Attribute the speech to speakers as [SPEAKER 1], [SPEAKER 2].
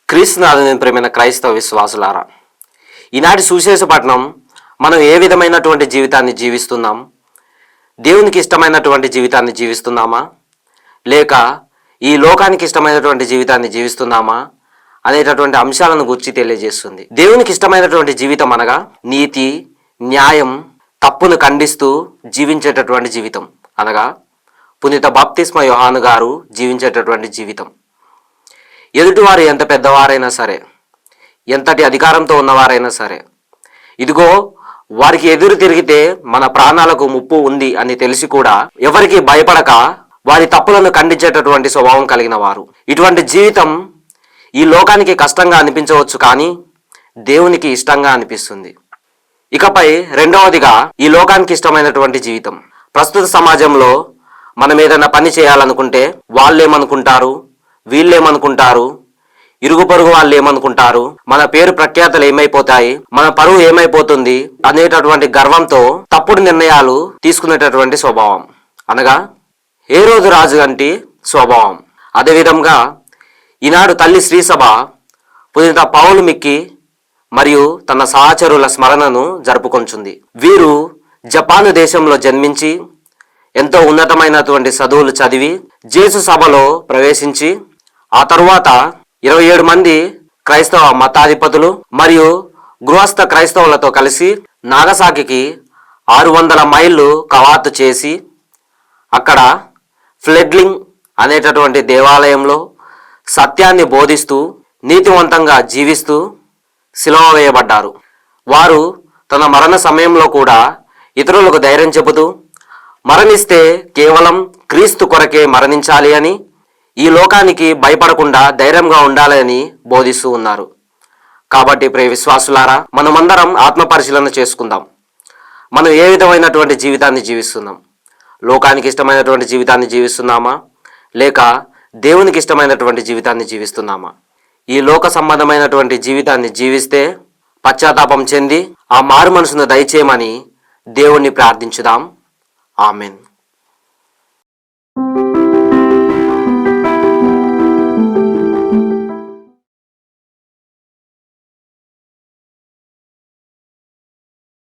[SPEAKER 1] క్రీస్తునాథుని ప్రేమైన క్రైస్తవ విశ్వాసులారా, ఈనాటి సువిశేషపట్నం మనం ఏ విధమైనటువంటి జీవితాన్ని జీవిస్తున్నాం? దేవునికి ఇష్టమైనటువంటి జీవితాన్ని జీవిస్తున్నామా, లేక ఈ లోకానికి ఇష్టమైనటువంటి జీవితాన్ని జీవిస్తున్నామా అనేటటువంటి అంశాలను గురించి తెలియజేస్తుంది. దేవునికి ఇష్టమైనటువంటి జీవితం అనగా నీతి, న్యాయం, తప్పును ఖండిస్తూ జీవించేటటువంటి జీవితం, అనగా పునీత బాప్తిస్మ యోహాను గారు జీవించేటటువంటి జీవితం. ఎదుటివారు ఎంత పెద్దవారైనా సరే, ఎంతటి అధికారంతో ఉన్నవారైనా సరే, ఇదిగో వారికి ఎదురు తిరిగితే మన ప్రాణాలకు ముప్పు ఉంది అని తెలిసి కూడా ఎవరికి భయపడక వారి తప్పులను ఖండించేటటువంటి స్వభావం కలిగిన వారు. ఇటువంటి జీవితం ఈ లోకానికి కష్టంగా అనిపించవచ్చు, కానీ దేవునికి ఇష్టంగా అనిపిస్తుంది. ఇకపై రెండవదిగా, ఈ లోకానికి ఇష్టమైనటువంటి జీవితం. ప్రస్తుత సమాజంలో మనం ఏదైనా పని చేయాలనుకుంటే వాళ్ళేమనుకుంటారు, వీళ్ళేమనుకుంటారు, ఇరుగు పొరుగు వాళ్ళు ఏమనుకుంటారు, మన పేరు ప్రఖ్యాతలు ఏమైపోతాయి, మన పరువు ఏమైపోతుంది అనేటటువంటి గర్వంతో తప్పుడు నిర్ణయాలు తీసుకునేటటువంటి స్వభావం, అనగా ఏ రోజు రాజు వంటి స్వభావం. అదేవిధంగా ఈనాడు తల్లి శ్రీసభ పునీత పౌలు మిక్కి మరియు తన సహచరుల స్మరణను జరుపుకొంచుంది. వీరు జపాను దేశంలో జన్మించి ఎంతో ఉన్నతమైనటువంటి చదువులు చదివి జేసు సభలో ప్రవేశించి ఆ తరువాత 27 మంది క్రైస్తవ మతాధిపతులు మరియు గృహస్థ క్రైస్తవులతో కలిసి నాగసాకికి 600 మైళ్ళు కవాతు చేసి అక్కడ ఫ్లెడ్లింగ్ అనేటటువంటి దేవాలయంలో సత్యాన్ని బోధిస్తూ నీతివంతంగా జీవిస్తూ సిలువ వేయబడ్డారు. వారు తన మరణ సమయంలో కూడా ఇతరులకు ధైర్యం చెబుతూ మరణిస్తే కేవలం క్రీస్తు కొరకే మరణించాలి అని, ఈ లోకానికి భయపడకుండా ధైర్యంగా ఉండాలని బోధిస్తూ ఉన్నారు. కాబట్టి ప్రియ విశ్వాసులారా, మనమందరం ఆత్మ పరిశీలన చేసుకుందాం. మనం ఏ విధమైనటువంటి జీవితాన్ని జీవిస్తున్నాం? లోకానికి ఇష్టమైనటువంటి జీవితాన్ని జీవిస్తున్నామా, లేక దేవునికి ఇష్టమైనటువంటి జీవితాన్ని జీవిస్తున్నామా? ఈ లోక సంబంధమైనటువంటి జీవితాన్ని జీవిస్తే పశ్చాత్తాపం చెంది ఆ మారు మనసును దయచేయమని దేవుణ్ణి ప్రార్థించుదాం. ఆమెన్.